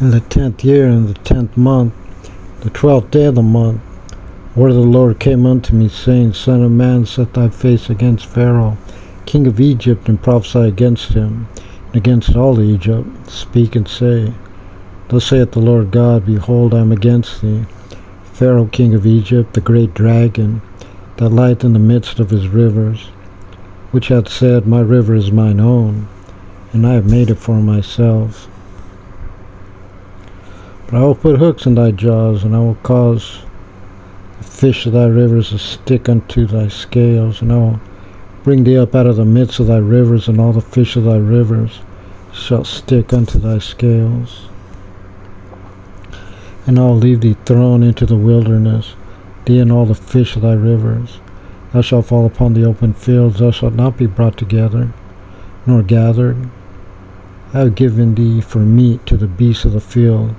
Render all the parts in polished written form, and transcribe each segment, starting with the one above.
In the 10th year, in the 10th month, the 12th day of the month, word of the Lord came unto me, saying, Son of man, set thy face against Pharaoh, king of Egypt, and prophesy against him, and against all Egypt. Speak and say, Thus saith the Lord God, Behold, I am against thee, Pharaoh, king of Egypt, the great dragon, that lieth in the midst of his rivers, which hath said, My river is mine own, and I have made it for myself. But I will put hooks in thy jaws, and I will cause the fish of thy rivers to stick unto thy scales, and I will bring thee up out of the midst of thy rivers, and all the fish of thy rivers shall stick unto thy scales. And I will leave thee thrown into the wilderness, thee and all the fish of thy rivers. Thou shalt fall upon the open fields, thou shalt not be brought together, nor gathered. I have given thee for meat to the beasts of the field,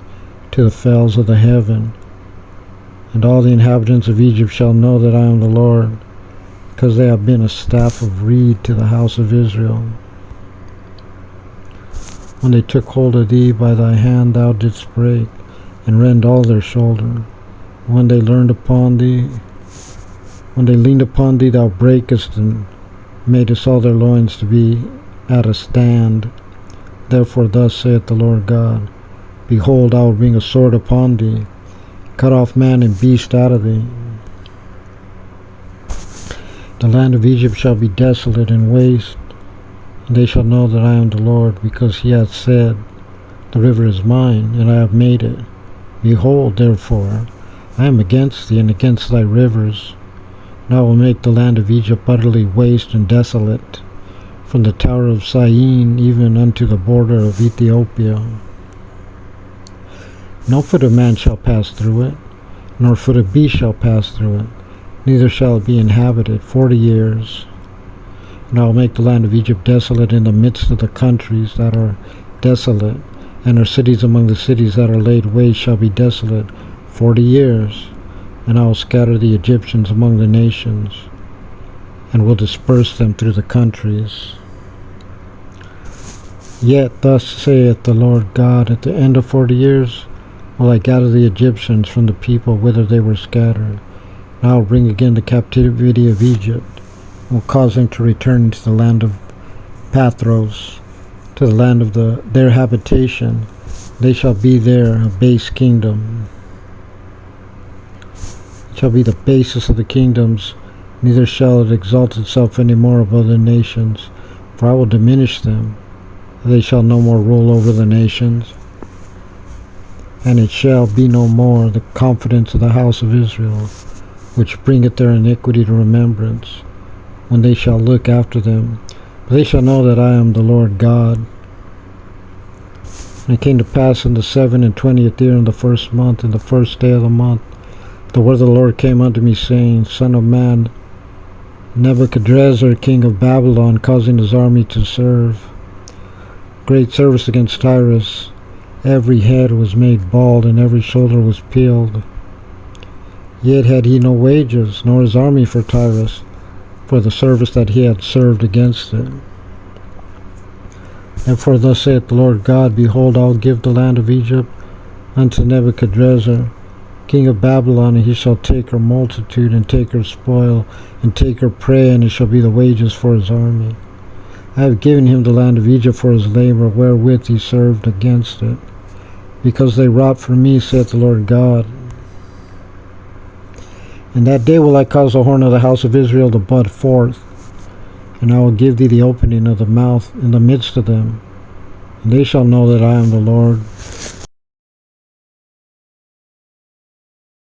to the fowls of the heaven. And all the inhabitants of Egypt shall know that I am the Lord, because they have been a staff of reed to the house of Israel. When they took hold of thee by thy hand, thou didst break, and rend all their shoulder. When they leaned upon thee, thou breakest, and madest all their loins to be at a stand. Therefore thus saith the Lord God, Behold, I will bring a sword upon thee, cut off man and beast out of thee. The land of Egypt shall be desolate and waste, and they shall know that I am the Lord, because he hath said, The river is mine, and I have made it. Behold, therefore, I am against thee, and against thy rivers, and I will make the land of Egypt utterly waste and desolate, from the tower of Syene even unto the border of Ethiopia. No foot of man shall pass through it, nor foot of beast shall pass through it, neither shall it be inhabited 40 years. And I will make the land of Egypt desolate in the midst of the countries that are desolate, and her cities among the cities that are laid waste shall be desolate 40 years. And I will scatter the Egyptians among the nations, and will disperse them through the countries. Yet thus saith the Lord God, At the end of 40 years will I gather the Egyptians from the people whither they were scattered, and I will bring again the captivity of Egypt, and will cause them to return to the land of Pathros, to the land of their habitation. They shall be there a base kingdom. It shall be the basis of the kingdoms, neither shall it exalt itself any more above the nations, for I will diminish them, and they shall no more rule over the nations. And it shall be no more the confidence of the house of Israel, which bringeth their iniquity to remembrance, when they shall look after them. But they shall know that I am the Lord God. And it came to pass in the 27th year, in the 1st month, in the 1st day of the month, the word of the Lord came unto me, saying, Son of man, Nebuchadrezzar, king of Babylon, causing his army to serve great service against Tyrus. Every head was made bald, and every shoulder was peeled. Yet had he no wages, nor his army for Tyrus, for the service that he had served against it. Therefore thus saith the Lord God, Behold, I will give the land of Egypt unto Nebuchadrezzar, king of Babylon, and he shall take her multitude, and take her spoil, and take her prey, and it shall be the wages for his army. I have given him the land of Egypt for his labor, wherewith he served against it, because they wrought for me, saith the Lord God. In that day will I cause the horn of the house of Israel to bud forth, and I will give thee the opening of the mouth in the midst of them, and they shall know that I am the Lord.